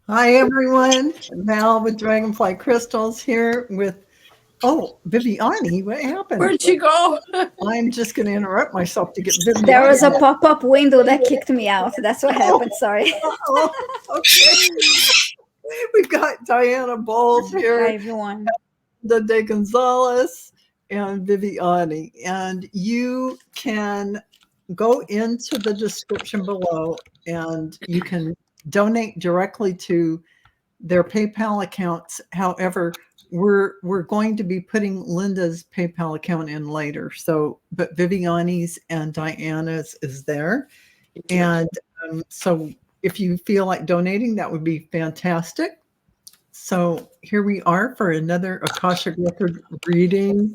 Hi, everyone. Val with Dragonfly Crystals here with, Viviane. What happened? Where'd she go? I'm just going to interrupt myself to get There was a Viviane. pop-up window that kicked me out. That's what Oh, happened. Sorry. oh, okay. We've got Diana Bowles Hi here, everyone. the De Gonzalez, and Viviane. And you can go into the description below and you can donate directly to their PayPal accounts. However, we're going to be putting Linda's PayPal account in later. So, but Viviani's and Diana's is there, and so if you feel like donating, that would be fantastic. So here we are for another Akashic record reading.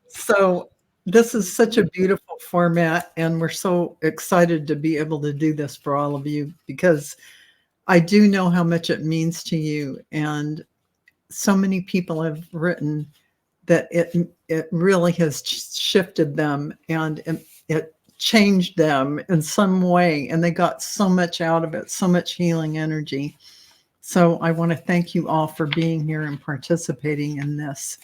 So this is such a beautiful format, and we're so excited to be able to do this for all of you because I do know how much it means to you, and so many people have written that it really has shifted them and it changed them in some way, and they got so much out of it, so much healing energy. So I want to thank you all for being here and participating in this.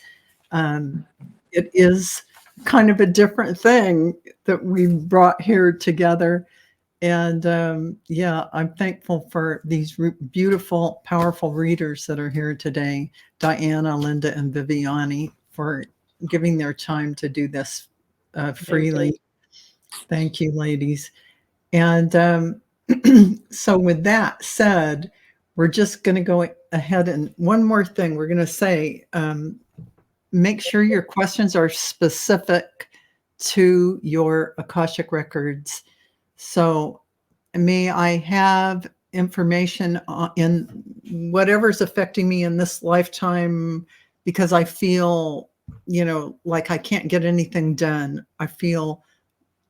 It is kind of a different thing that we brought here together. And yeah, I'm thankful for these beautiful, powerful readers that are here today, Diana, Linda, and Viviane, for giving their time to do this freely. Thank you, ladies. And so, with that said, we're just going to go ahead and one more thing we're going to say, make sure your questions are specific to your Akashic records. So, may I have information in whatever's affecting me in this lifetime because I feel, like I can't get anything done. I feel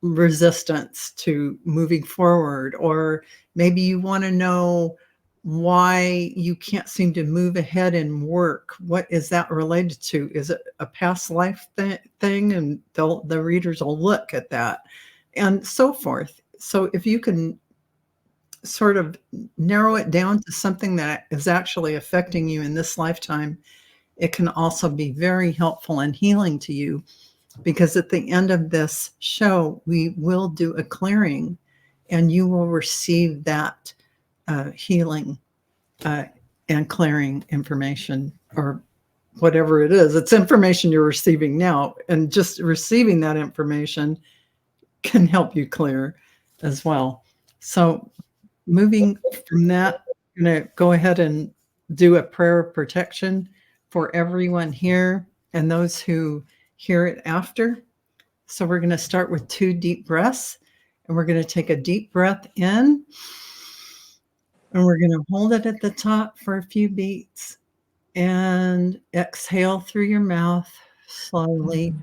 resistance to moving forward, or maybe you want to know why you can't seem to move ahead in work. What is that related to? Is it a past life thing? And the readers will look at that and so forth. So if you can sort of narrow it down to something that is actually affecting you in this lifetime, it can also be very helpful and healing to you, because at the end of this show, we will do a clearing and you will receive that healing and clearing information, or whatever it is. It's information you're receiving now, and just receiving that information can help you clear as well. So moving from that, I'm going to go ahead and do a prayer of protection for everyone here and those who hear it after. So we're going to start with 2 deep breaths, and we're going to take a deep breath in, and we're going to hold it at the top for a few beats and exhale through your mouth slowly.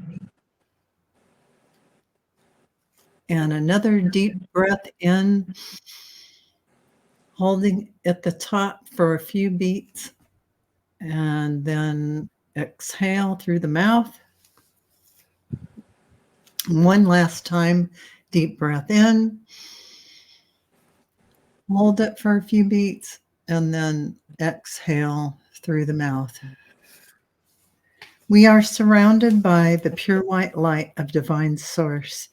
And another deep breath in, holding at the top for a few beats, and then exhale through the mouth. One last time, deep breath in, hold it for a few beats, and then exhale through the mouth. We are surrounded by the pure white light of divine source.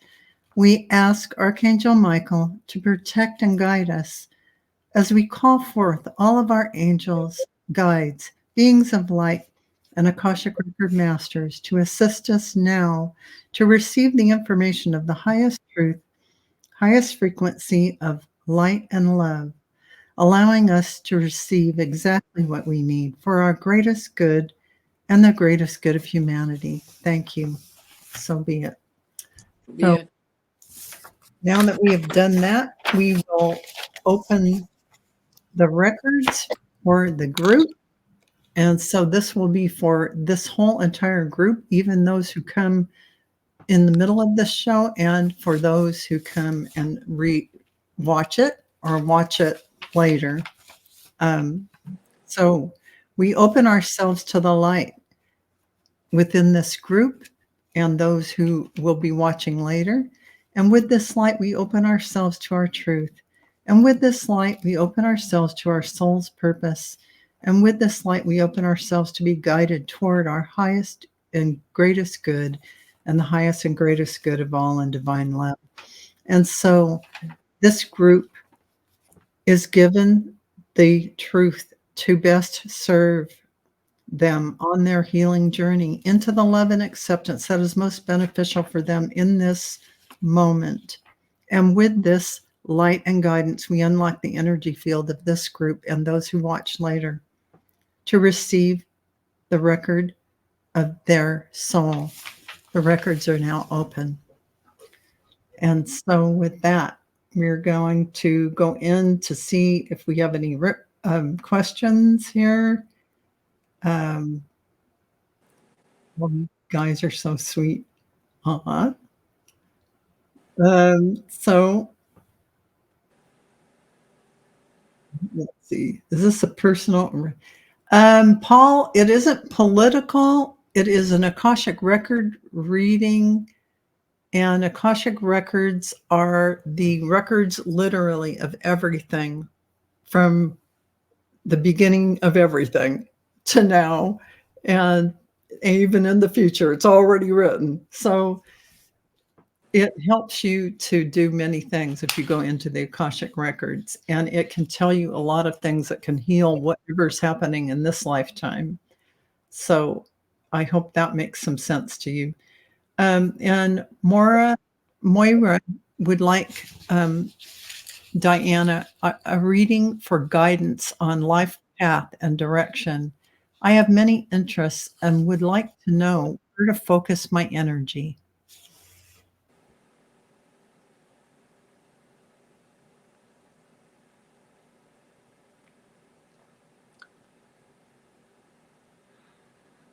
We ask Archangel Michael to protect and guide us as we call forth all of our angels, guides, beings of light, and Akashic Record Masters to assist us now to receive the information of the highest truth, highest frequency of light and love, allowing us to receive exactly what we need for our greatest good and the greatest good of humanity. Thank you. So be it. So now that we have done that, we will open the records for the group. And so this will be for this whole entire group, even those who come in the middle of this show, and for those who come and watch it or watch it later. So we open ourselves to the light within this group and those who will be watching later. And with this light, we open ourselves to our truth And with this light, we open ourselves to our soul's purpose. And with this light, we open ourselves to be guided toward our highest and greatest good, and the highest and greatest good of all in divine love. And so this group is given the truth to best serve them on their healing journey into the love and acceptance that is most beneficial for them in this moment. And with this light and guidance, we unlock the energy field of this group and those who watch later to receive the record of their soul. The records are now open. And so, with that, we're going to go in to see if we have any questions here. Well, you guys are so sweet. Uh-huh. So let's see. Is this a personal? Paul, it isn't political. It is an Akashic record reading. And Akashic records are the records literally of everything from the beginning of everything to now. And even in the future, it's already written. So it helps you to do many things if you go into the Akashic records, and it can tell you a lot of things that can heal whatever's happening in this lifetime. So I hope that makes some sense to you. And Moira would like Diana a reading for guidance on life path and direction. I have many interests and would like to know where to focus my energy.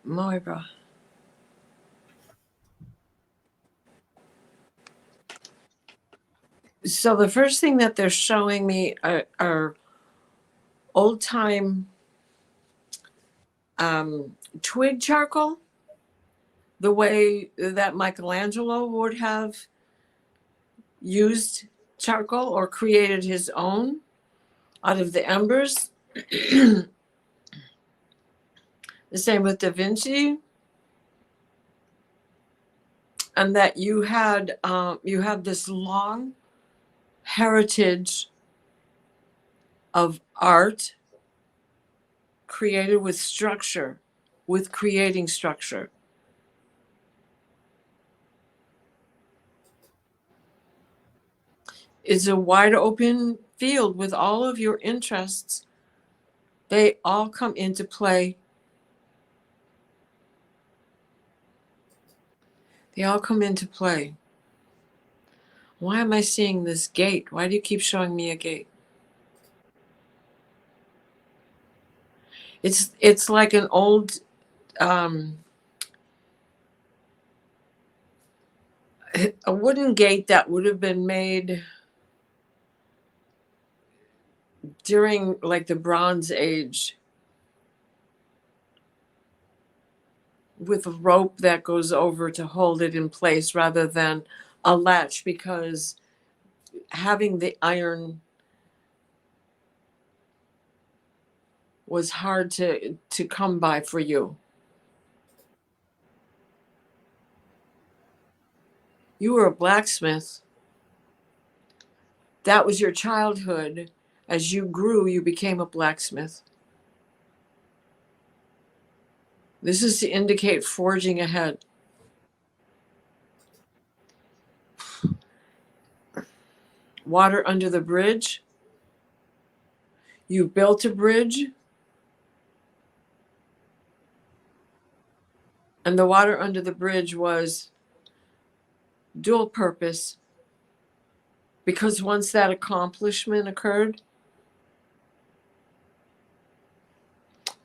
Moira. So the first thing that they're showing me are old time twig charcoal, the way that Michelangelo would have used charcoal or created his own out of the embers. The same with Da Vinci. And that you had this long heritage of art created with structure, with creating structure. It's a wide open field with all of your interests. They all come into play. They all come into play. Why am I seeing this gate? Why do you keep showing me a gate? It's like an old a wooden gate that would have been made during like the Bronze Age, with a rope that goes over to hold it in place rather than a latch, because having the iron was hard to come by for you. You were a blacksmith. That was your childhood. As you grew, you became a blacksmith. This is to indicate forging ahead. Water under the bridge. You built a bridge, and the water under the bridge was dual purpose, because once that accomplishment occurred,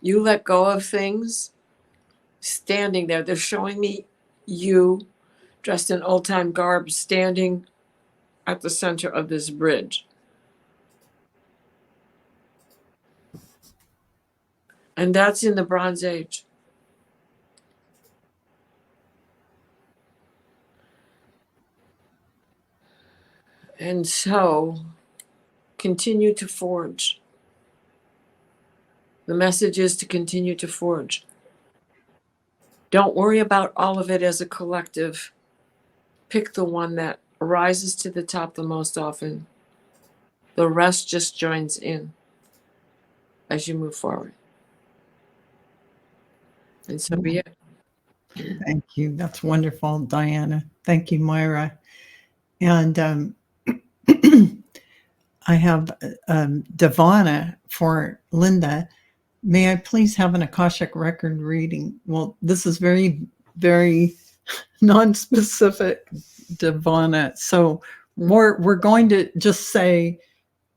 you let go of things. Standing there, they're showing me you dressed in old time garb standing at the center of this bridge. And that's in the Bronze Age. And so Continue to forge. The message is to continue to forge. Don't worry about all of it as a collective. Pick the one that rises to the top the most often. The rest just joins in as you move forward. And so be it. Thank you. That's wonderful, Diana. Thank you, Moira. And I have Devana for Linda. May I please have an Akashic record reading? Well, this is very, very non-specific, Devana. So we're going to just say,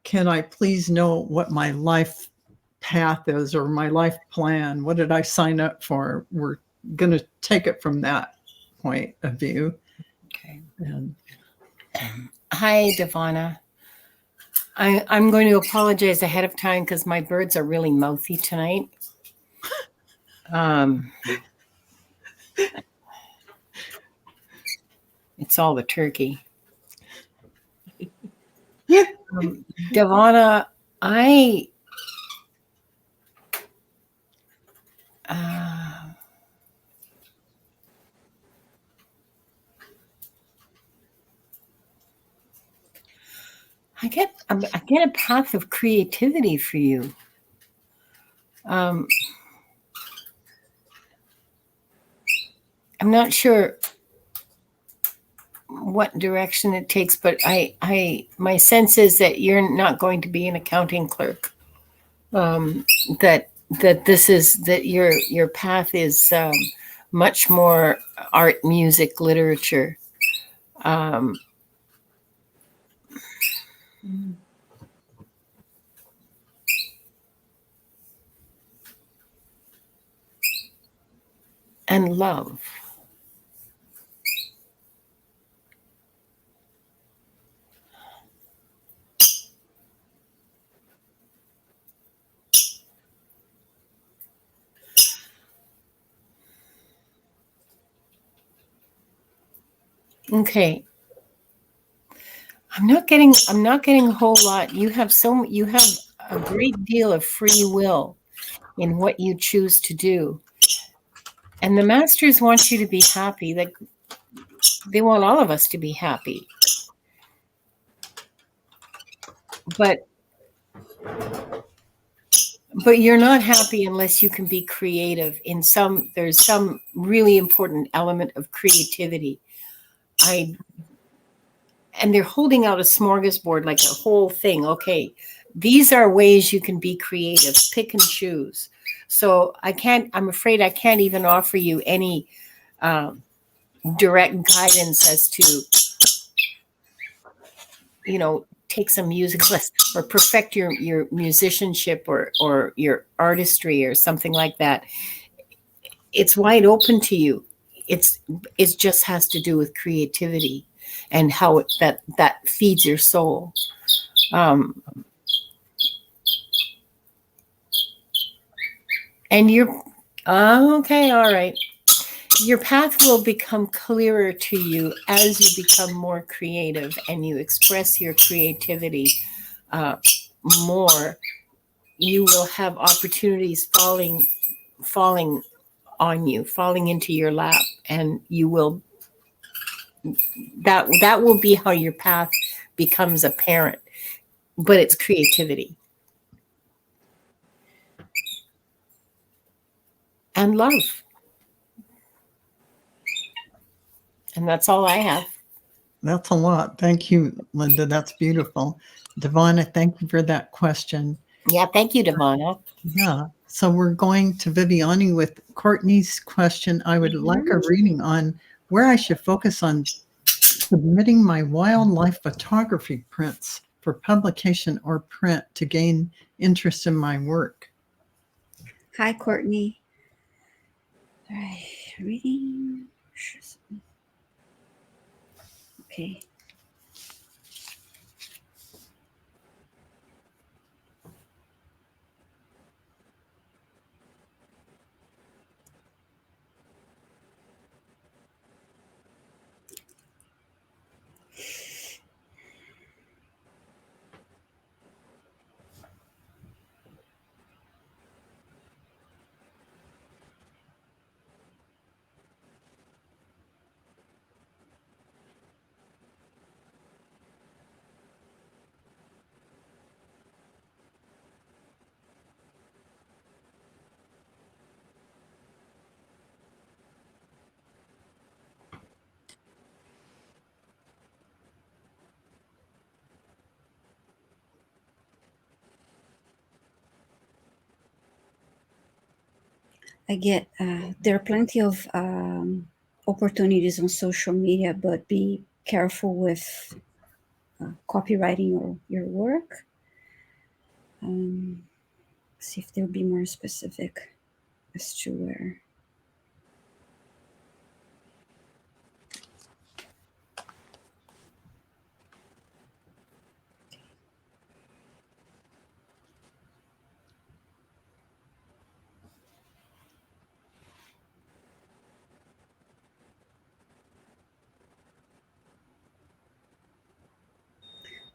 can I please know what my life path is or my life plan? What did I sign up for? We're going to take it from that point of view. Okay. And Hi, Devana. I'm going to apologize ahead of time because my birds are really mouthy tonight. It's all the turkey. Devana, I get a path of creativity for you. I'm not sure what direction it takes, but my sense is that you're not going to be an accounting clerk. That your path is much more art, music, literature. And love. Okay. I'm not getting a whole lot. You have a great deal of free will in what you choose to do. And the masters want you to be happy. Like they want all of us to be happy. But you're not happy unless you can be creative there's some really important element of creativity. And they're holding out a smorgasbord, like a whole thing. Okay, these are ways you can be creative. Pick and choose. So I'm afraid I can't even offer you any direct guidance as to, take some music lessons or perfect your musicianship or your artistry or something like that. It's wide open to you. It just has to do with creativity and how that feeds your soul. And you're okay, all right. Your path will become clearer to you as you become more creative and you express your creativity more. You will have opportunities falling on you, falling into your lap, and you will. That will be how your path becomes apparent. But it's creativity and love. And that's all I have. that's a lot. Thank you, Linda. That's beautiful. Devana, thank you for that question. Yeah, thank you, Devana. Yeah. So we're going to Viviane with Courtney's question. I would like a reading on where I should focus on submitting my wildlife photography prints for publication or print to gain interest in my work. Hi, Courtney. All right, reading. Okay. I get there are plenty of opportunities on social media, but be careful with copywriting your work. See if they'll be more specific as to where.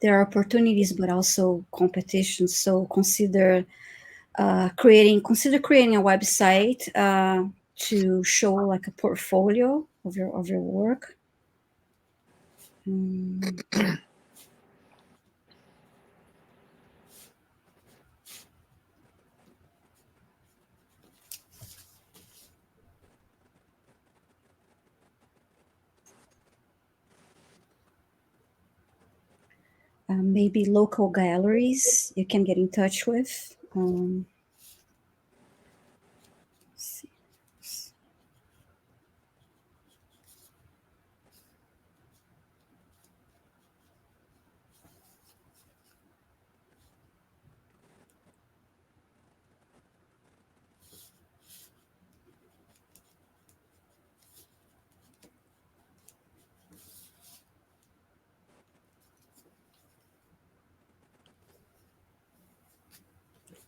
There are opportunities, but also competitions. So consider creating a website to show like a portfolio of your work. Maybe local galleries you can get in touch with. Let's see.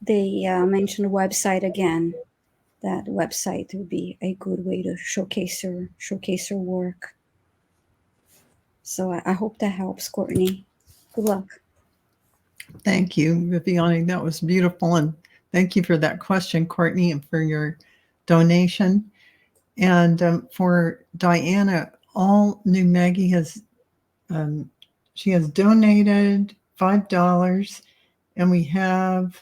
They mentioned a website again. That website would be a good way to showcase your work. So I hope that helps, Courtney. Good luck. Thank you, Viviane. That was beautiful. And thank you for that question, Courtney, and for your donation. And for Diana, all new Maggie has, she has donated $5. And we have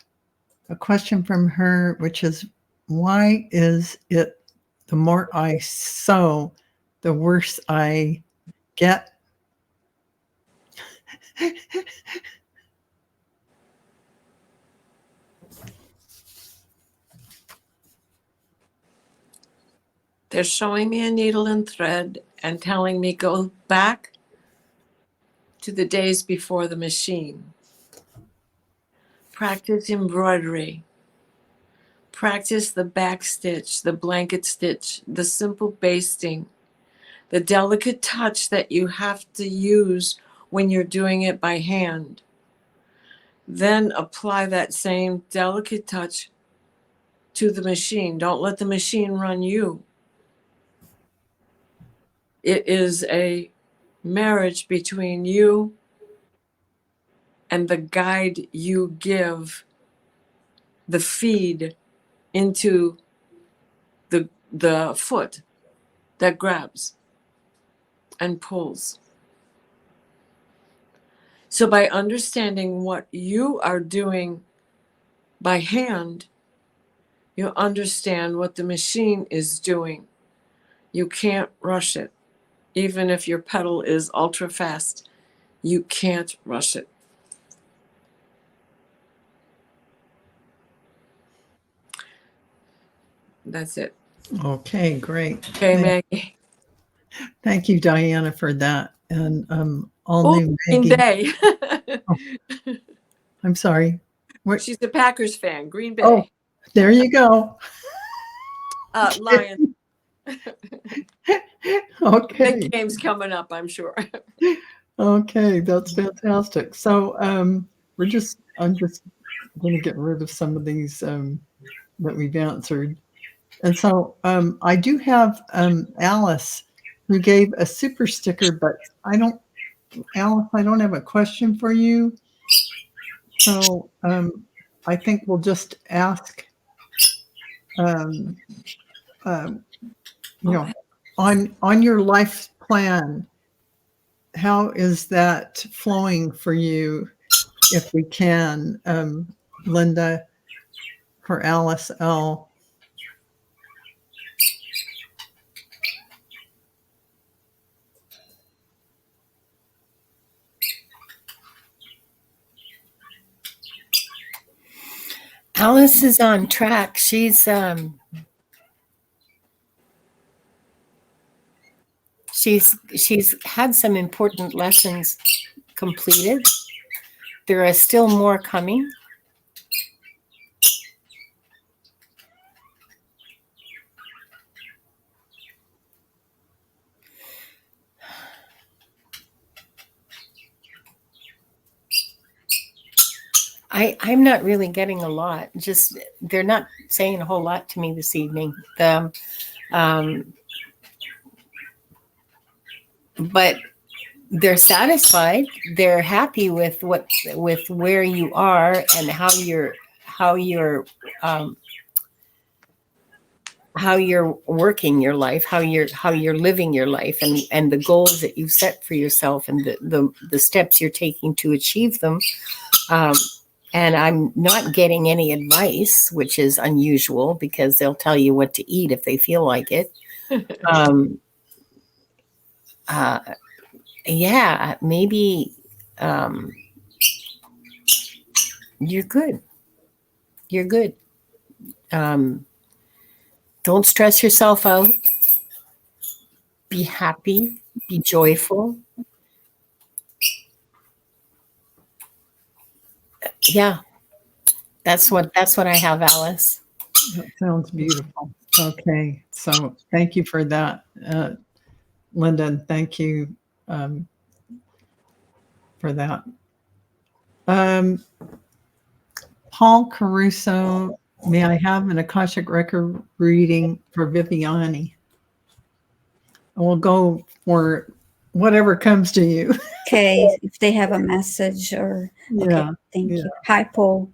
a question from her, which is, why is it the more I sew, the worse I get? They're showing me a needle and thread and telling me go back to the days before the machine. Practice embroidery. Practice the back stitch, the blanket stitch, the simple basting, the delicate touch that you have to use when you're doing it by hand. Then apply that same delicate touch to the machine. Don't let the machine run you. It is a marriage between you and the guide you give, the feed into the foot that grabs and pulls. So by understanding what you are doing by hand, you understand what the machine is doing. You can't rush it. Even if your pedal is ultra fast, you can't rush it. That's it. Okay, great. Okay, Maggie. Thank you, Diana, for that. And all Oh, new Green Maggie. Bay. I'm sorry. What? She's a Packers fan. Green Bay. Oh, there you go. Lions. Okay. Big game's coming up, I'm sure. Okay, that's fantastic. So I'm just going to get rid of some of these that we've answered. And so I do have Alice who gave a super sticker, but Alice, I don't have a question for you. So I think we'll just ask, you know, on your life plan, how is that flowing for you? If we can, Linda, for Alice L. Alice is on track. She's she's had some important lessons completed. There are still more coming. I'm not really getting a lot. Just they're not saying a whole lot to me this evening. But they're satisfied. They're happy with where you are and how you're working your life, how you're living your life, and the goals that you've set for yourself, and the steps you're taking to achieve them. And I'm not getting any advice, which is unusual because they'll tell you what to eat if they feel like it. Yeah, maybe you're good. You're good. Don't stress yourself out. Be happy. Be joyful. Yeah, that's what I have, Alice. That sounds beautiful. Okay, so thank you for that, Linda, and thank you for that. Paul Caruso, may I have an Akashic record reading for Viviane? And we'll go for whatever comes to you. Okay, if they have a message or okay, Yeah, thank yeah. you. Hi, Paul.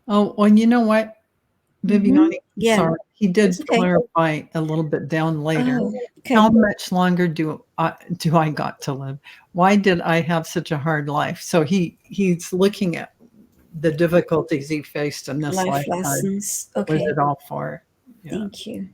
Oh, well, you know what, Viviane? Yeah, Sorry, he did it's okay. clarify a little bit down later. Oh, okay. How much longer do I got to live? Why did I have such a hard life? So he's looking at the difficulties he faced in this Life lifetime. lessons. Was Okay, it all for? Yeah. thank you.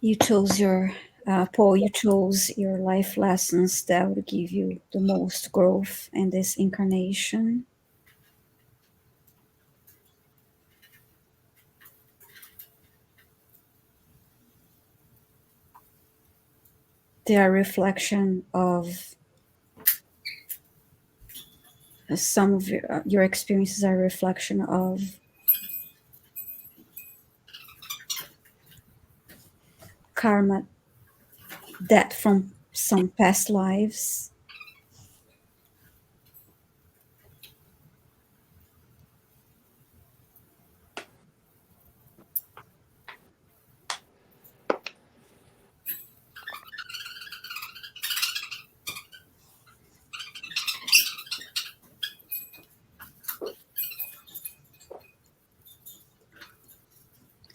You chose your Paul. You chose your life lessons that would give you the most growth in this incarnation. They are a reflection of some of your experiences are a reflection of karma, that from some past lives.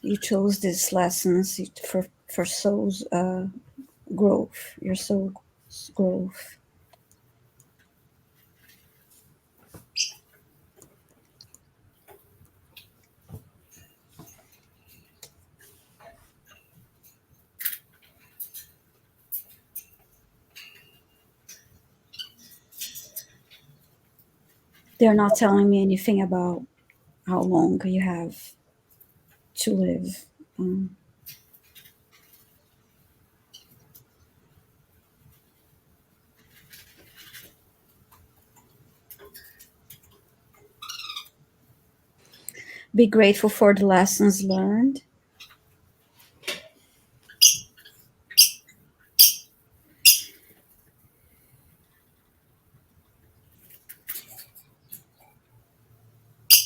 You chose these lessons for soul's growth, your soul's growth. They're not telling me anything about how long you have to live. be grateful for the lessons learned.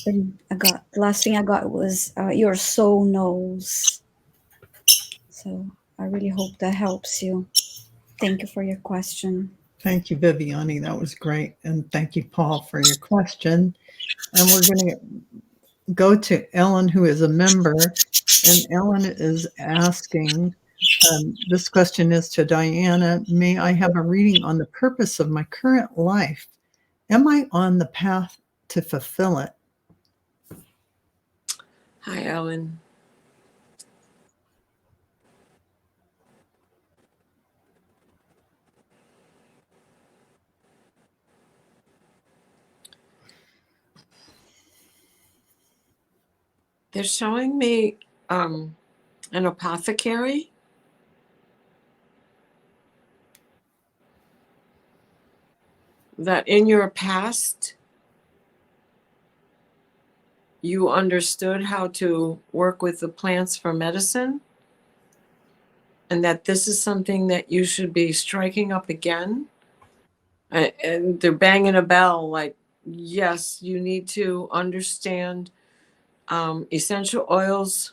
And the last thing I got was your soul knows. So I really hope that helps you. Thank you for your question. Thank you, Viviane. That was great. And thank you, Paul, for your question. And we're going to go to Ellen, who is a member. And Ellen is asking, this question is to Diana. May I have a reading on the purpose of my current life? Am I on the path to fulfill it? Hi, Ellen. They're showing me an apothecary. That in your past, you understood how to work with the plants for medicine, and that this is something that you should be striking up again. And they're banging a bell like, yes, you need to understand essential oils,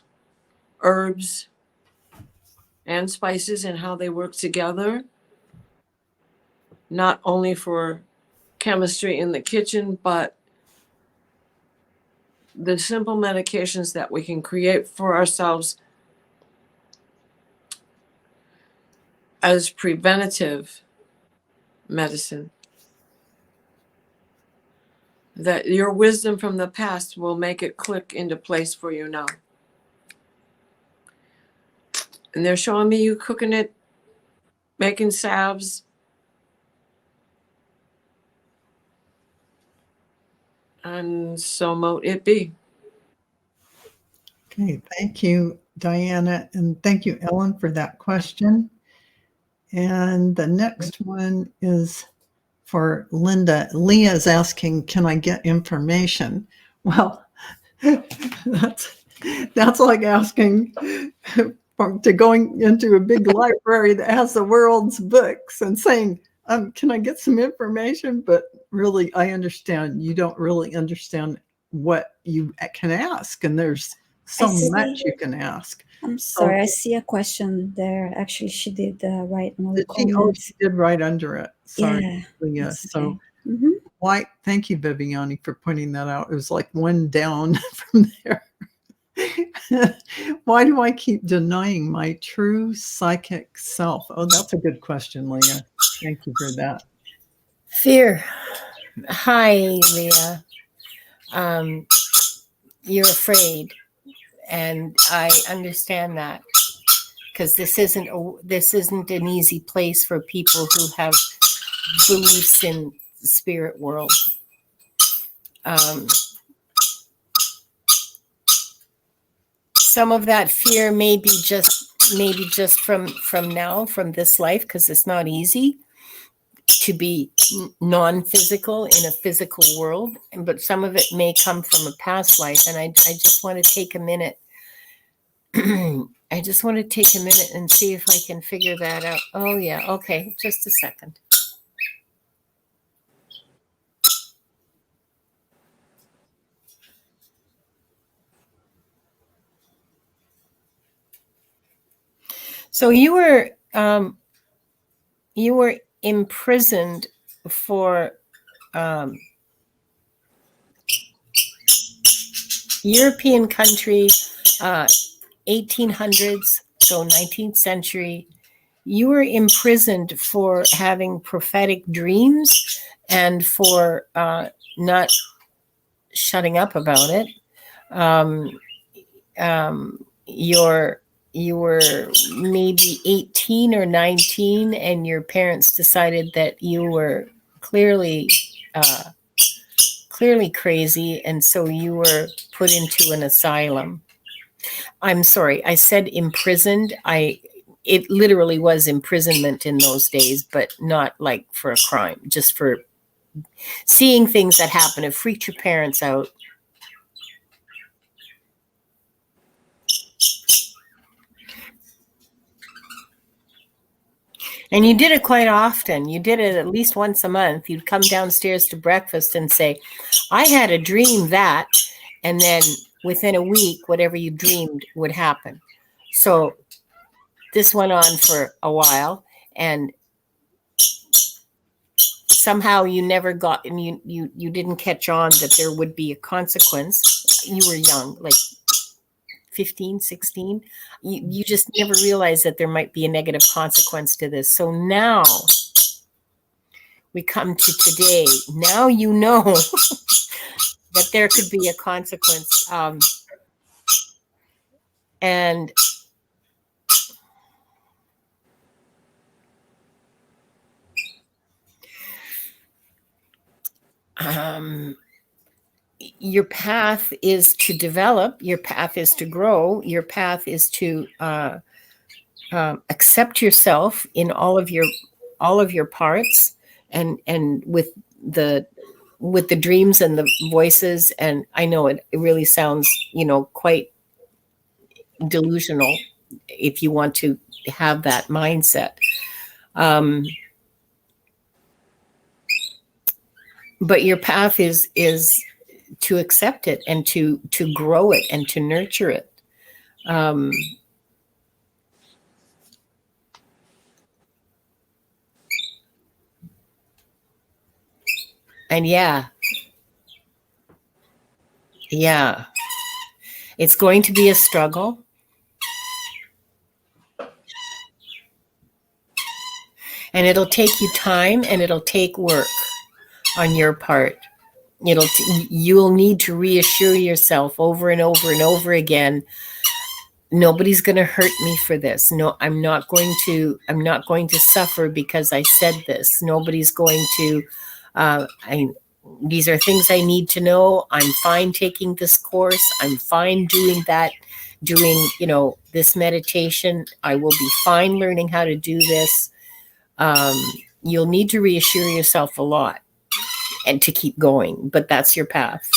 herbs, and spices and how they work together, not only for chemistry in the kitchen, but the simple medications that we can create for ourselves as preventative medicine. That your wisdom from the past will make it click into place for you now. And they're showing me you cooking it, making salves. And so mote it be. Okay, thank you, Diana. And thank you, Ellen, for that question. And the next one is for Linda. Leah is asking, can I get information? Well, that's like asking to going into a big library that has the world's books and saying, can I get some information? But really, I understand you don't really understand what you can ask. And there's so much you can ask. I'm sorry, I see a question there. Actually, she did write no comments. She did right under it. Sorry, Yeah, Leah. that's So okay. why? Thank you, Viviane, for pointing that out. It was like one down from there. Why do I keep denying my true psychic self? Oh, that's a good question, Leah. Thank you for that. Fear. Hi, Leah. You're afraid, and I understand that, because this isn't an easy place for people who have beliefs in the spirit world. Some of that fear may be just from now, from this life, because it's not easy to be non-physical in a physical world, but some of it may come from a past life. And I just want to take a minute. I just want to take a minute and see if I can figure that out. Oh yeah, okay, just a second. So you were imprisoned for European country, 1800s, so 19th century. You were imprisoned for having prophetic dreams and for not shutting up about it. You were maybe 18 or 19, and your parents decided that you were clearly crazy, and so you were put into an asylum. I'm sorry, I said imprisoned. It literally was imprisonment in those days, but not like for a crime, just for seeing things that happen. It freaked your parents out. And you did it quite often. You did it at least once a month. You'd come downstairs to breakfast and say, I had a dream that, and then within a week, whatever you dreamed would happen. So this went on for a while, and somehow you never got, and you didn't catch on that there would be a consequence. You were young, like 15, 16. You just never realized that there might be a negative consequence to this. So now we come to today. Now you know that there could be a consequence. And your path is to develop, your path is to grow, your path is to accept yourself in all of your parts, and with the dreams and the voices. And I know it really sounds, quite delusional if you want to have that mindset. But your path is to accept it and to grow it and to nurture it. And yeah, it's going to be a struggle. And it'll take you time, and it'll take work on your part. You'll need to reassure yourself over and over and over again. Nobody's going to hurt me for this. No, I'm not going to suffer because I said this. Nobody's going to, these are things I need to know. I'm fine taking this course. I'm fine doing that, this meditation. I will be fine learning how to do this. You'll need to reassure yourself a lot and to keep going, but that's your path.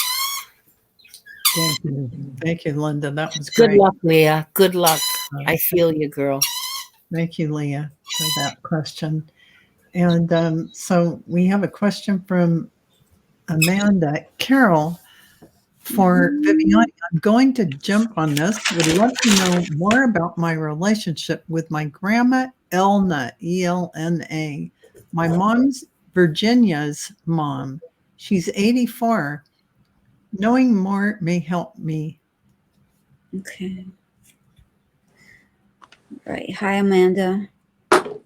Thank you, Linda. That was great. Good luck, Leah. Good luck. I feel you, girl. Thank you, Leah, for that question. And so we have a question from Amanda. Carol, for Viviane, I'm going to jump on this. Would love to know more about my relationship with my grandma, Elna, E-L-N-A. My mom's Virginia's mom. She's 84. Knowing more may help me. Okay. Right. Hi, Amanda. Great.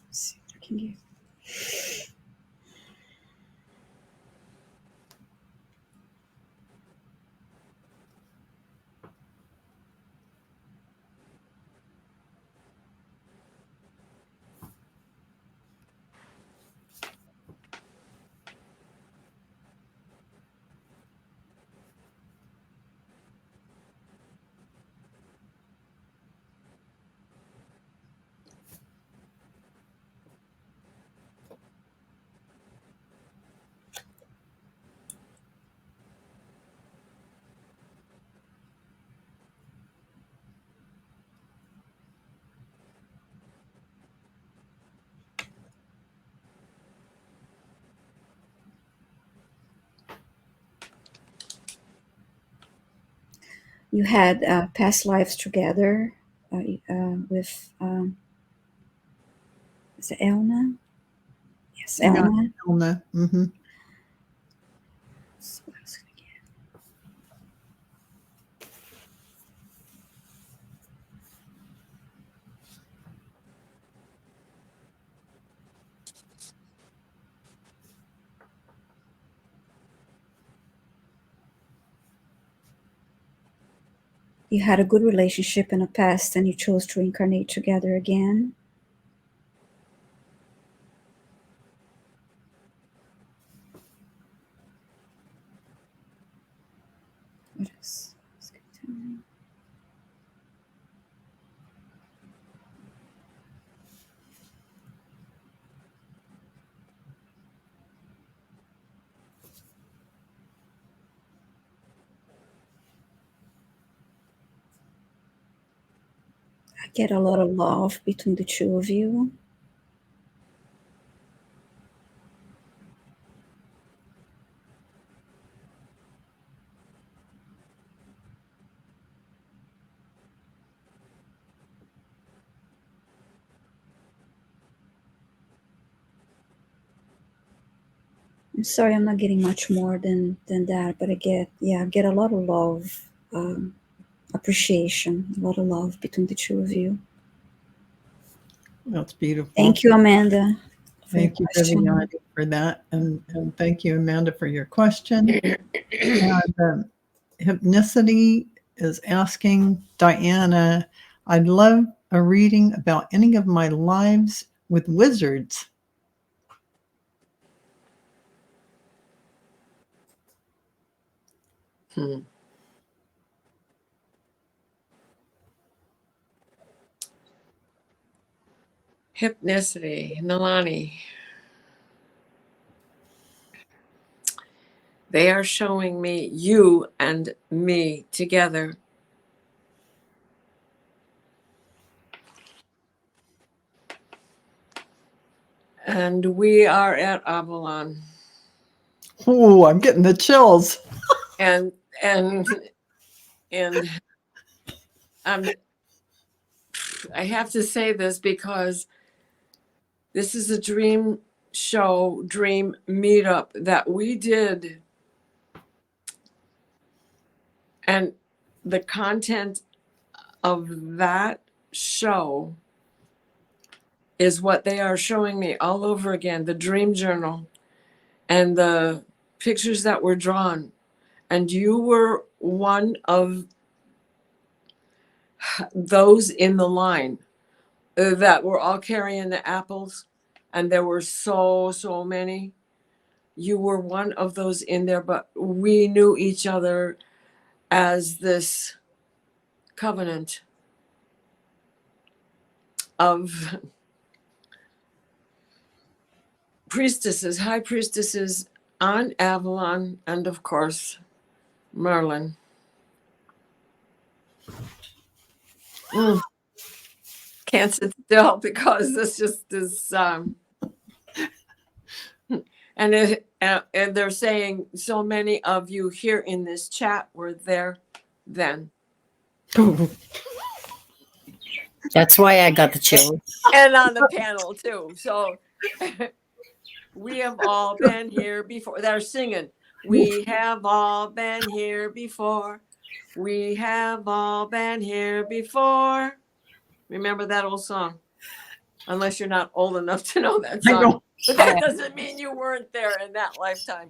Let's see what I can get. You had past lives together with is it Elna? Yes, Yeah, Elna. Elna. Mm-hmm. So what else can I get? you had a good relationship in the past and you chose to reincarnate together again. What else? I get a lot of love between the two of you. I'm sorry, I'm not getting much more than that, but I get a lot of love, appreciation, a lot of love between the two of you. That's beautiful. Thank you, Amanda. Thank you, Viviane, for that. And thank you, Amanda, for your question. And Hypnicity is asking Diana, I'd love a reading about any of my lives with wizards. Hypnicity, Nalani. They are showing me you and me together. And we are at Avalon. Oh, I'm getting the chills. And I have to say this because this is a dream show, dream meetup that we did. And the content of that show is what they are showing me all over again, the dream journal and the pictures that were drawn. And you were one of those in the line that were all carrying the apples. And there were so many. You were one of those in there, but we knew each other as this covenant of priestesses, high priestesses on Avalon, and of course, Merlin. Can't sit still because this just is, and they're saying so many of you here in this chat were there then. That's why I got the chill. And on the panel too. So we have all been here before. They're singing. We have all been here before. We have all been here before. Remember that old song? Unless you're not old enough to know that song. But that doesn't mean you weren't there in that lifetime.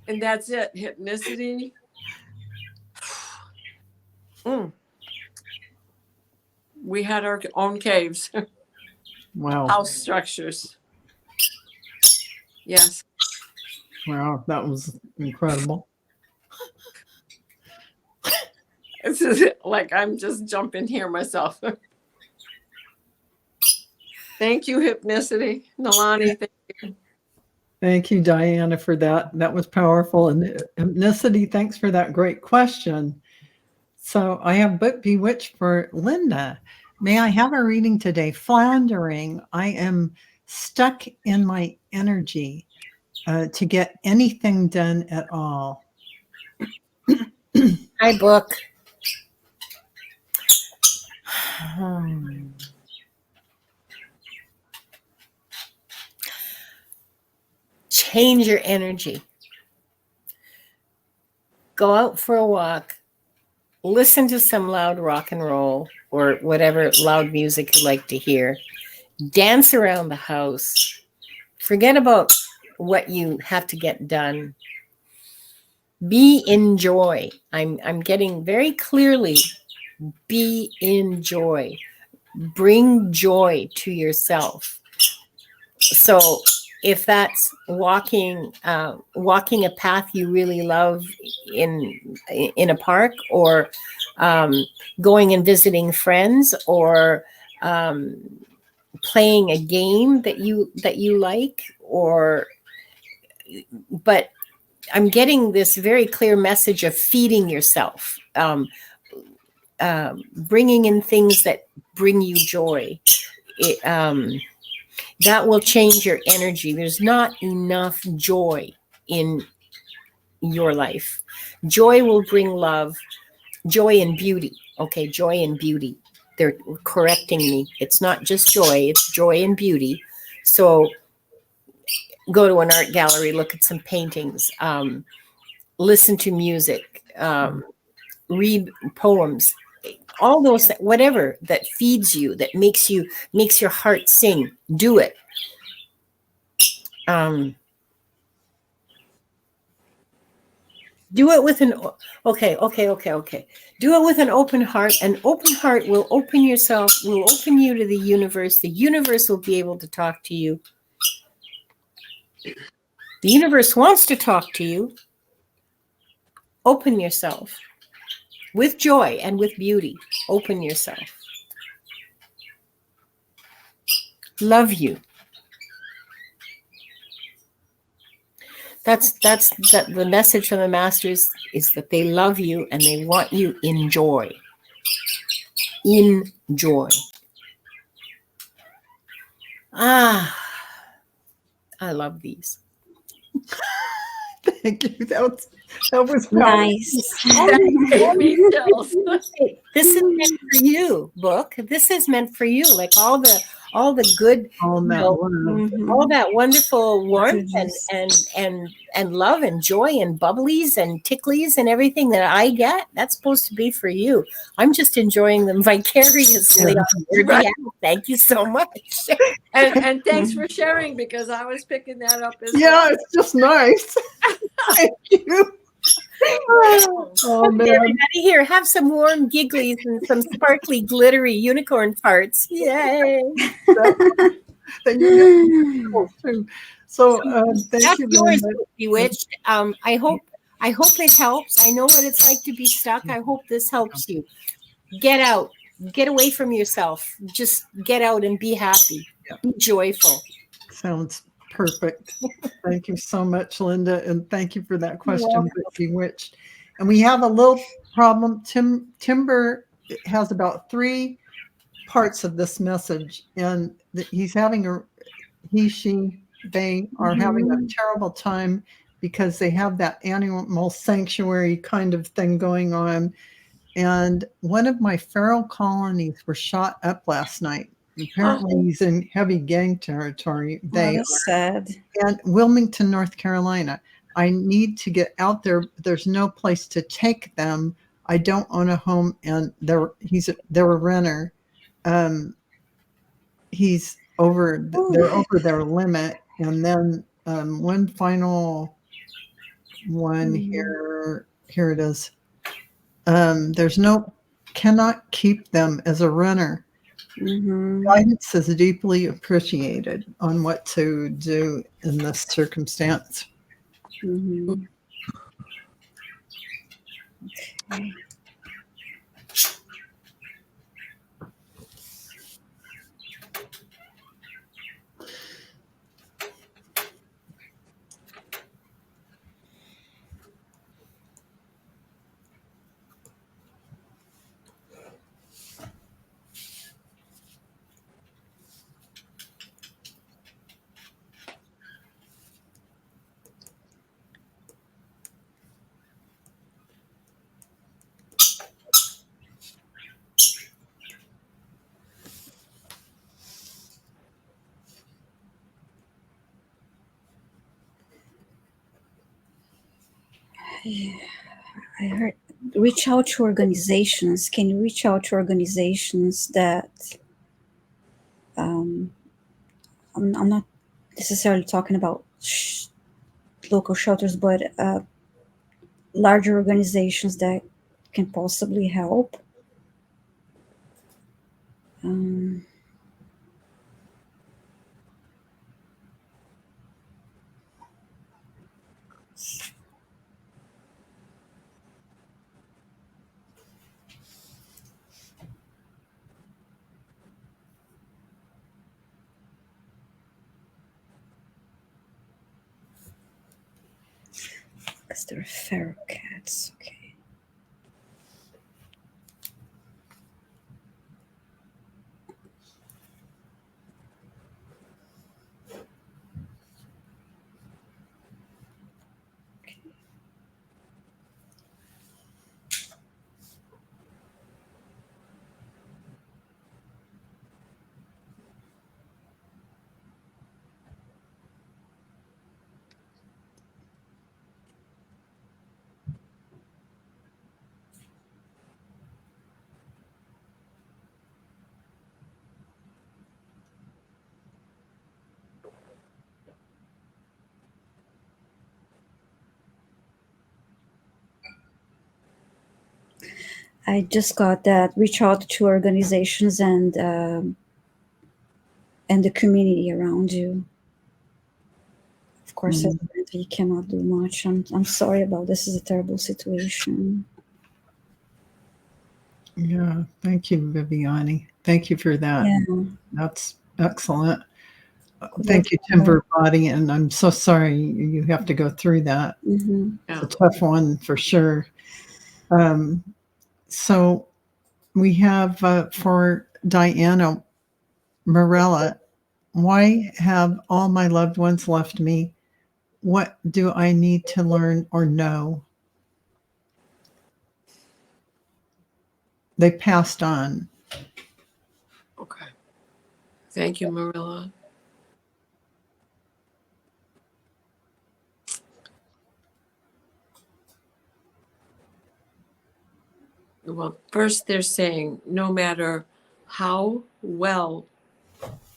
And that's it. Hypnicity. We had our own caves. Wow. House structures. Yes. Wow, that was incredible. It's just like I'm just jumping here myself. Thank you, Hypnicity. Nalani, thank you. Thank you, Diana, for that. That was powerful. And Hypnicity, thanks for that great question. So I have Book Bewitched for Linda. May I have a reading today? Floundering. I am stuck in my energy to get anything done at all. Hi, Book. Change your energy. Go out for a walk. Listen to some loud rock and roll or whatever loud music you like to hear. Dance around the house. Forget about what you have to get done. Be in joy. I'm getting very clearly Be in joy. Bring joy to yourself. So if that's walking a path you really love in a park, or going and visiting friends, or playing a game that you like, but I'm getting this very clear message of feeding yourself, bringing in things that bring you joy. That will change your energy. There's not enough joy in your life. Joy will bring love, joy and beauty. Okay, joy and beauty. They're correcting me. It's not just joy, it's joy and beauty. So go to an art gallery, look at some paintings, listen to music, read poems, all those, whatever that feeds you, that makes your heart sing, do it. Do it with an okay. Do it with an open heart. An open heart will open you to the universe. The universe will be able to talk to you. The universe wants to talk to you. Open yourself with joy and with beauty. Open yourself. Love you. That's the message from the masters, is that they love you and they want you in joy. In joy. I love these. Thank you. That was Nice. Gave me chills. This is meant for you, book. This is meant for you. Like all the good, all that love. Mhm. all that wonderful warmth Goodness. and love and joy and bubblies and ticklies and everything that I get. That's supposed to be for you. I'm just enjoying them vicariously on your Right. behalf. Thank you so much. And thanks for sharing, because I was picking that up as Yeah, well. it's just nice. Thank you. Oh, Okay, man. everybody, here, have some warm gigglies and some sparkly, glittery unicorn farts. Yay! Then you get cool too. So thank That's you, yours, Linda. Bewitched. I hope it helps. I know what it's like to be stuck. I hope this helps you. Get out. Get away from yourself. Just get out and be happy. Be joyful. Sounds perfect. Thank you so much, Linda, and thank you for that question, Bewitched. And we have a little problem. Timber has about 3 parts of this message, and he's having they are having a terrible time because they have that animal sanctuary kind of thing going on. And one of my feral colonies were shot up last night. Apparently, he's in heavy gang territory. They That's sad. and Wilmington, North Carolina. I need to get out there. There's no place to take them. I don't own a home, and they're a renter. He's over. They're over their limit. And then one final one here. Here it is. Cannot keep them as a renter. Guidance is deeply appreciated on what to do in this circumstance. Okay. I heard reach out to organizations. Can you reach out to organizations that I'm not necessarily talking about local shelters, but larger organizations that can possibly help? Um, because they're feral cats. Okay. I just got that. Reach out to organizations and the community around you. Of course, as a mentor, you cannot do much. I'm sorry about this. Is a terrible situation. Yeah. Thank you, Viviane. Thank you for that. Yeah. That's excellent. Good Thank you, luck. Timber Body. And I'm so sorry you have to go through that. Mm-hmm. It's a tough one for sure. So we have for Diana Morella, why have all my loved ones left me? What do I need to learn or know? They passed on. Okay. Thank you, Marilla. Well, first they're saying no matter how well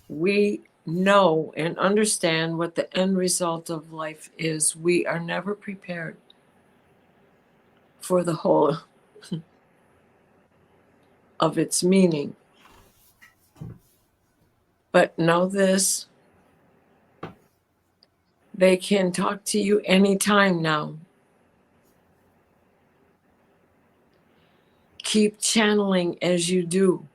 we know and understand what the end result of life is, we are never prepared for the whole of its meaning. But know this, they can talk to you anytime now. Keep channeling as you do.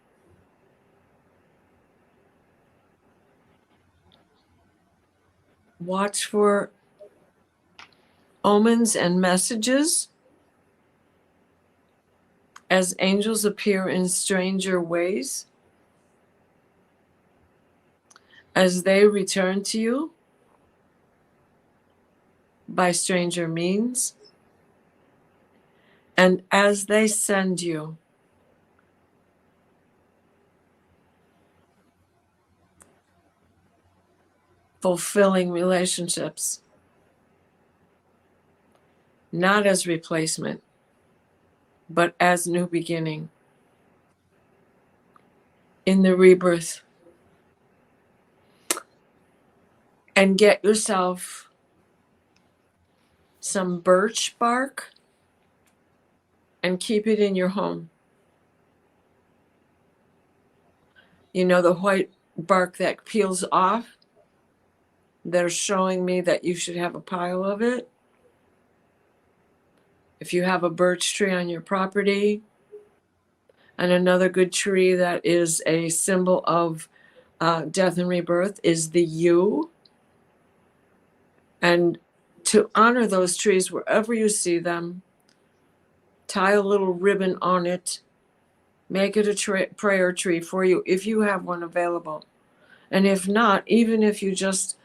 Watch for omens and messages as angels appear in stranger ways, as they return to you by stranger means, and as they send you fulfilling relationships, not as replacement, but as new beginning in the rebirth. And get yourself some birch bark and keep it in your home. You know, the white bark that peels off, they're showing me that you should have a pile of it. If you have a birch tree on your property, and another good tree that is a symbol of death and rebirth is the yew. And to honor those trees wherever you see them, tie a little ribbon on it, make it a prayer tree for you if you have one available. And if not, even if you just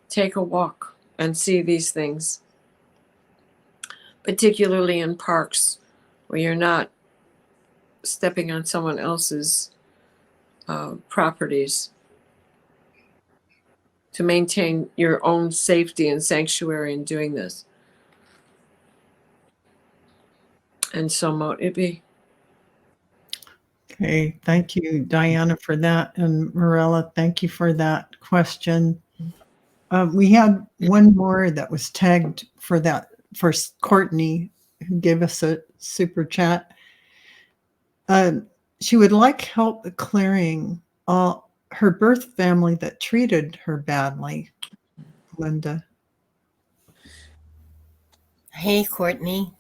take a walk and see these things, particularly in parks where you're not stepping on someone else's properties, to maintain your own safety and sanctuary in doing this. And so mote it be. Okay. Thank you, Diana, for that. And Morella, thank you for that question. We had one more that was tagged for that for Courtney, who gave us a super chat. she would like help clearing all her birth family that treated her badly, Linda. Hey, Courtney.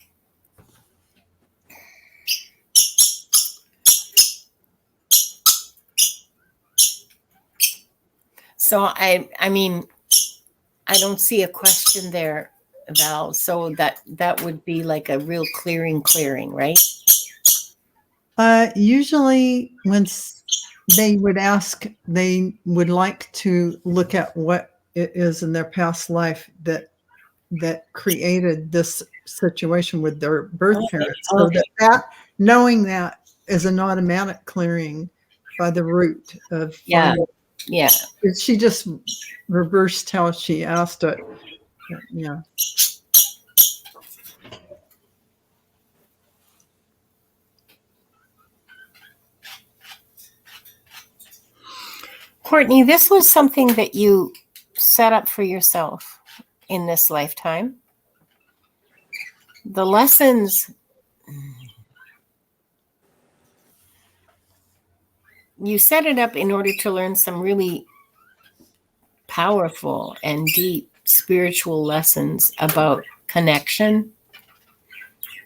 So I mean, I don't see a question there, Val. So that would be like a real clearing, right? Usually when they would ask, they would like to look at what it is in their past life that created this situation with their birth parents. So Okay. that knowing that is an automatic clearing by the root of Yeah. finding. Yeah. She just reversed how she asked it. Yeah. Courtney, this was something that you set up for yourself in this lifetime. The lessons, you set it up in order to learn some really powerful and deep spiritual lessons about connection,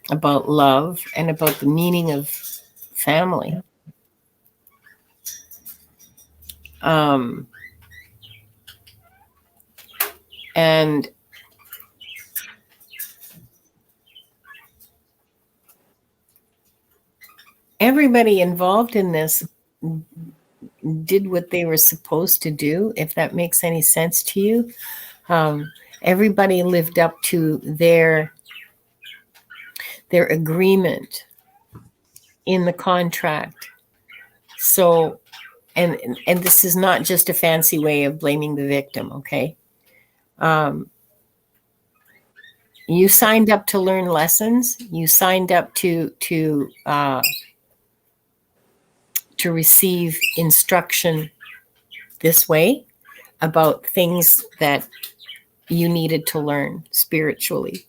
about love, and about the meaning of family. And everybody involved in this did what they were supposed to do, if that makes any sense to you. Everybody lived up to their agreement in the contract. So, and this is not just a fancy way of blaming the victim, okay? You signed up to learn lessons. You signed up to receive instruction this way about things that you needed to learn spiritually.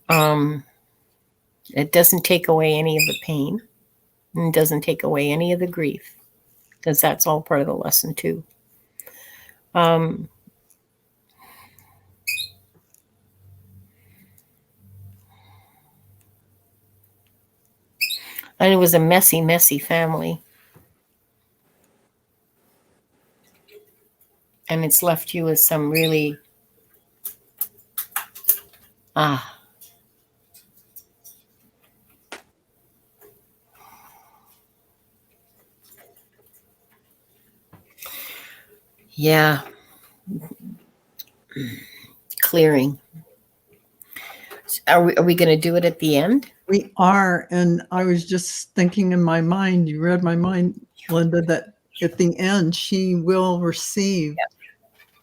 It doesn't take away any of the pain, and it doesn't take away any of the grief, because that's all part of the lesson too. And it was a messy, messy family. And it's left you with some really, yeah, clearing. Are we going to do it at the end? We are. And I was just thinking in my mind, you read my mind, Linda, that at the end, she will receive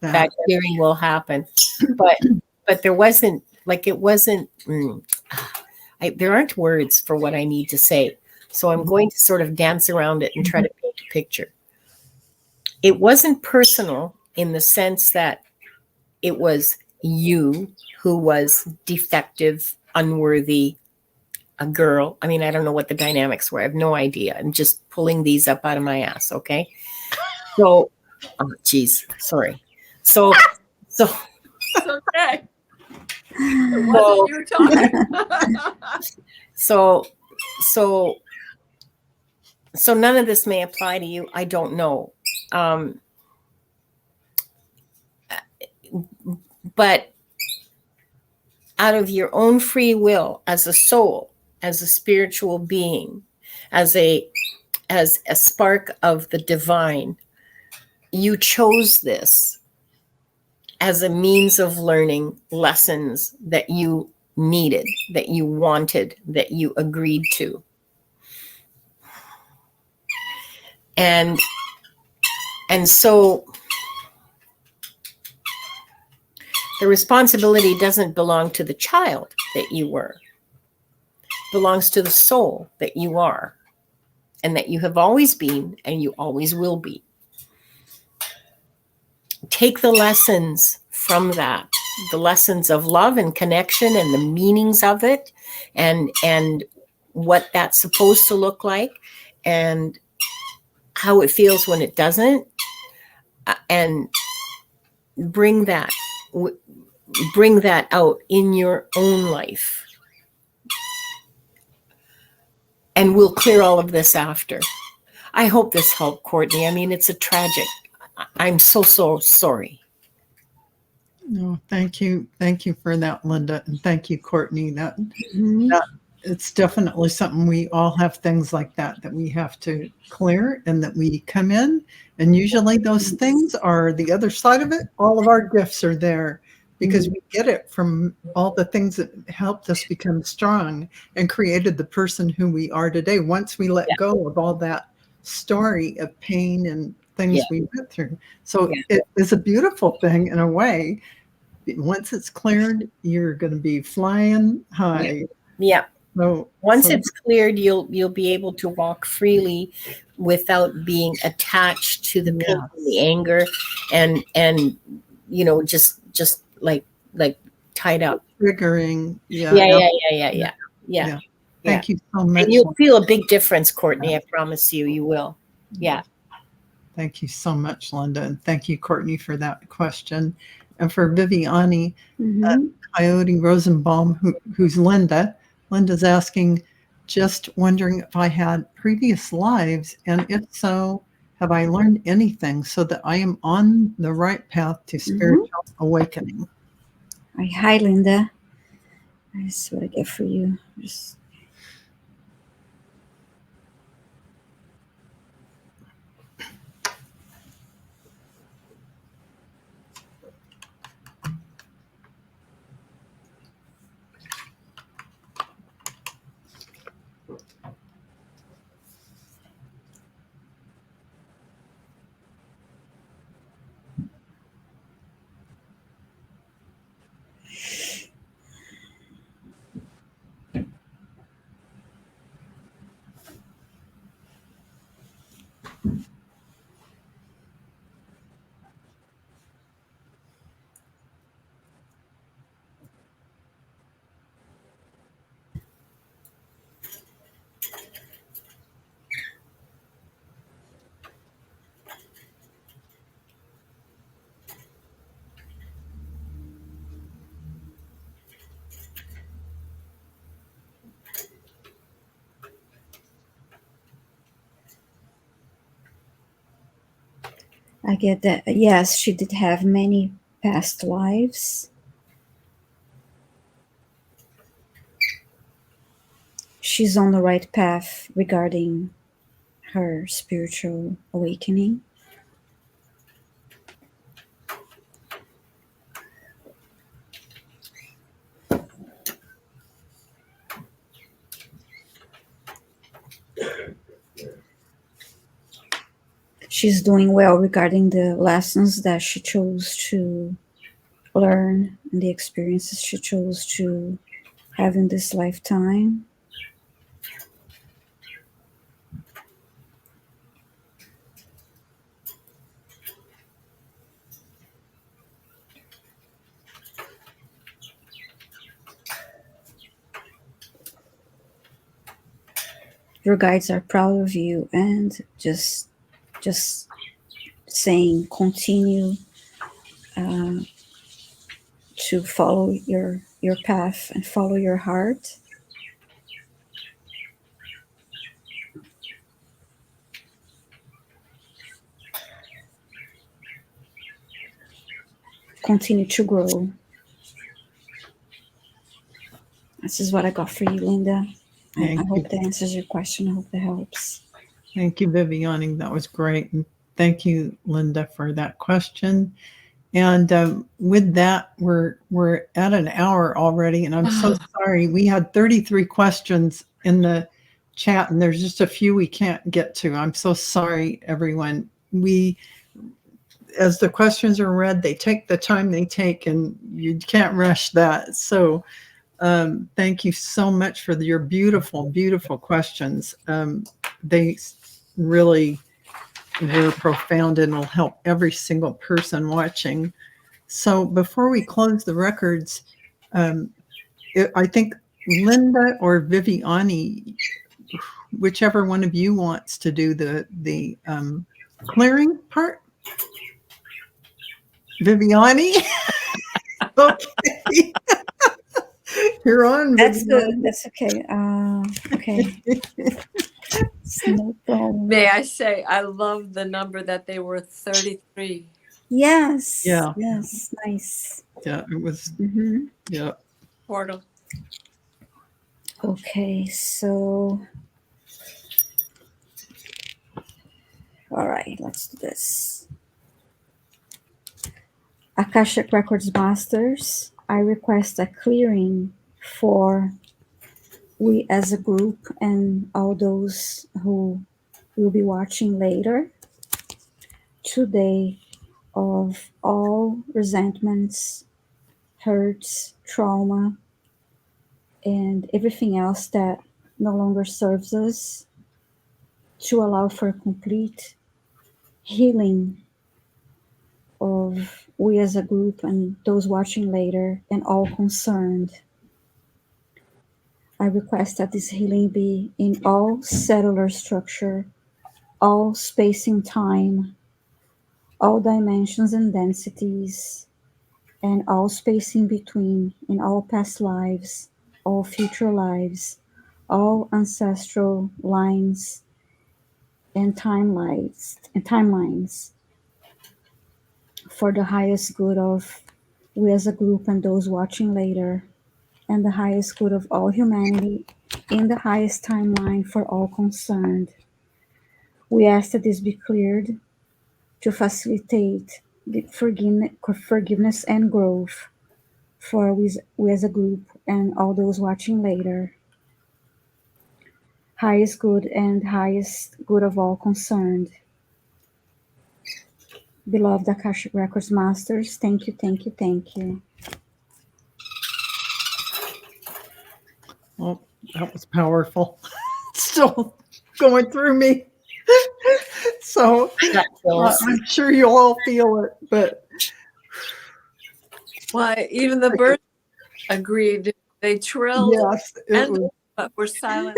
that clearing will happen. But there wasn't, like, it wasn't, there aren't words for what I need to say. So I'm going to sort of dance around it and try to paint a picture. It wasn't personal in the sense that it was you who was defective, unworthy, a girl. I mean, I don't know what the dynamics were. I have no idea. I'm just pulling these up out of my ass, okay? So, oh, geez, sorry. So It's okay. It wasn't you talking. So none of this may apply to you. I don't know. But out of your own free will, as a soul, as a spiritual being, as a spark of the divine, you chose this as a means of learning lessons that you needed, that you wanted, that you agreed to. And so the responsibility doesn't belong to the child that you were. It belongs to the soul that you are, and that you have always been, and you always will be. Take the lessons from that, the lessons of love and connection and the meanings of it, and what that's supposed to look like and how it feels when it doesn't, and bring that out in your own life. And we'll clear all of this after. I hope this helped, Courtney. I mean, it's a tragic. I'm so sorry. No, thank you. Thank you for that, Linda. And thank you, Courtney. That it's definitely something, we all have things like that we have to clear, and that we come in. And usually those things are the other side of it. All of our gifts are there because we get it from all the things that helped us become strong and created the person who we are today. Once we let go of all that story of pain and things we went through. So it is a beautiful thing in a way. Once it's cleared, you're going to be flying high. Yeah. So once it's cleared, you'll be able to walk freely without being attached to the pain and the anger, and you know, just like tied up, triggering. Yeah. Thank you so much. And you'll feel a big difference, Courtney. I promise you, you will. Yeah. Thank you so much, Linda, and thank you, Courtney, for that question. And for Viviane, Coyote Rosenbaum, who's Linda. Linda's asking, just wondering if I had previous lives, and if so, have I learned anything so that I am on the right path to spiritual awakening? Hi, Linda. That's what I get for you. I get that. Yes, she did have many past lives. She's on the right path regarding her spiritual awakening. She's doing well regarding the lessons that she chose to learn and the experiences she chose to have in this lifetime. Your guides are proud of you, and just saying continue to follow your path and follow your heart. Continue to grow. This is what I got for you, Linda. I hope that answers your question. I hope that helps. Thank you, Viviane. That was great. And thank you, Linda, for that question. And with that, we're at an hour already, and I'm so sorry. We had 33 questions in the chat, and there's just a few we can't get to. I'm so sorry, everyone. As the questions are read, they take the time they take, and you can't rush that. So thank you so much for your beautiful, beautiful questions. They really were profound and will help every single person watching. So before we close the records, I think Linda or Viviane, whichever one of you wants to do the clearing part. Viviane? Okay. You're on, That's Viviane. good. That's okay. Okay. It's no problem. May I say, I love the number that they were 33. Yes. Yeah. Yes. Nice. Yeah, it was, Mm-hmm. yeah. Portal. Okay. So, all right. Let's do this. Akashic Records Masters, I request a clearing for we as a group and all those who will be watching later today of all resentments, hurts, trauma, and everything else that no longer serves us, to allow for complete healing of we as a group and those watching later and all concerned. I request that this healing be in all cellular structure, all space and time, all dimensions and densities, and all space in between, in all past lives, all future lives, all ancestral lines and timelines for the highest good of we as a group and those watching later, and the highest good of all humanity in the highest timeline for all concerned. We ask that this be cleared to facilitate the forgiveness and growth for we as a group and all those watching later. Highest good and highest good of all concerned. Beloved Akashic Records Masters, thank you, thank you, thank you. Well, that was powerful. Still going through me. So Got chills. I'm sure you'll all feel it, but Why, even the birds agreed. They trilled yes, it and was. but were silent.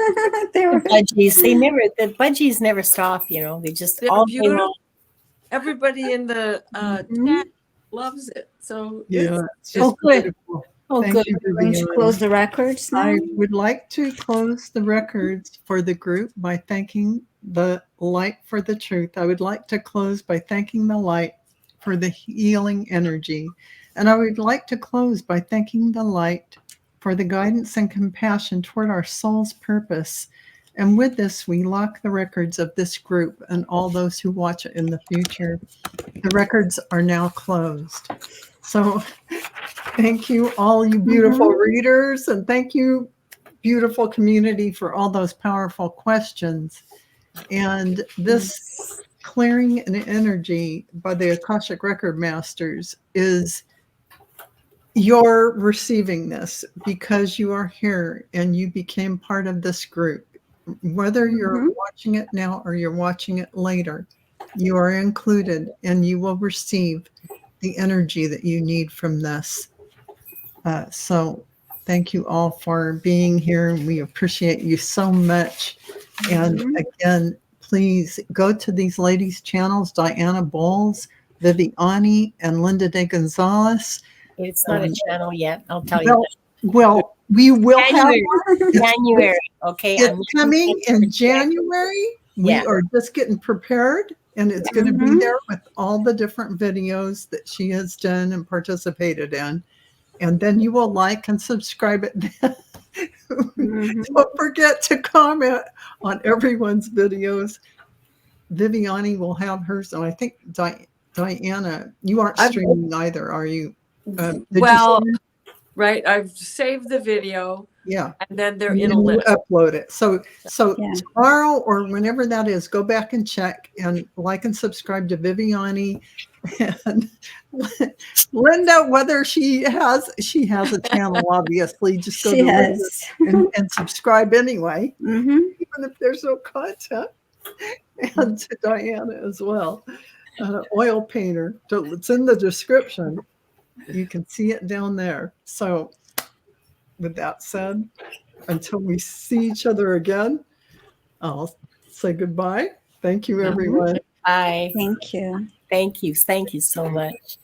They were- Budgies, the budgies never stop, you know, they just They're all day beautiful. long. Everybody in the Mhm. chat loves it. So Yeah, it's it's just good. beautiful. Oh, Thank good. you, We're going to Viviane. close the records now. I would like to close the records for the group by thanking the light for the truth. I would like to close by thanking the light for the healing energy. And I would like to close by thanking the light for the guidance and compassion toward our soul's purpose. And with this, we lock the records of this group and all those who watch it in the future. The records are now closed. So thank you, all you beautiful readers, and thank you, beautiful community, for all those powerful questions. And this clearing and energy by the Akashic Record Masters is you're receiving this because you are here and you became part of this group. Whether you're watching it now or you're watching it later, you are included and you will receive the energy that you need from this. So thank you all for being here. We appreciate you so much. And again, please go to these ladies' channels, Diana Bowles, Viviane, and Linda De Gonzalez. It's not a channel yet, I'll tell you. Well, we will January. have January, okay? it's coming in January. We Yeah. are just getting prepared, and it's going to be there with all the different videos that she has done and participated in. And then you will like and subscribe it. Don't forget to comment on everyone's videos. Viviane will have hers, and I think Diana, you aren't streaming either, are you? Did well, you right. I've saved the video. Yeah. And then they're And in a then you list. upload it. So Yeah. tomorrow or whenever that is, go back and check and like and subscribe to Viviane and Linda, whether she has a channel, obviously. Just go She to Linda has. and subscribe anyway, even if there's no content. And to Diana as well. Oil painter. It's in the description. You can see it down there. So with that said, until we see each other again, I'll say goodbye. Thank you, everyone. Bye. Thank you. Thank you. Thank you so much.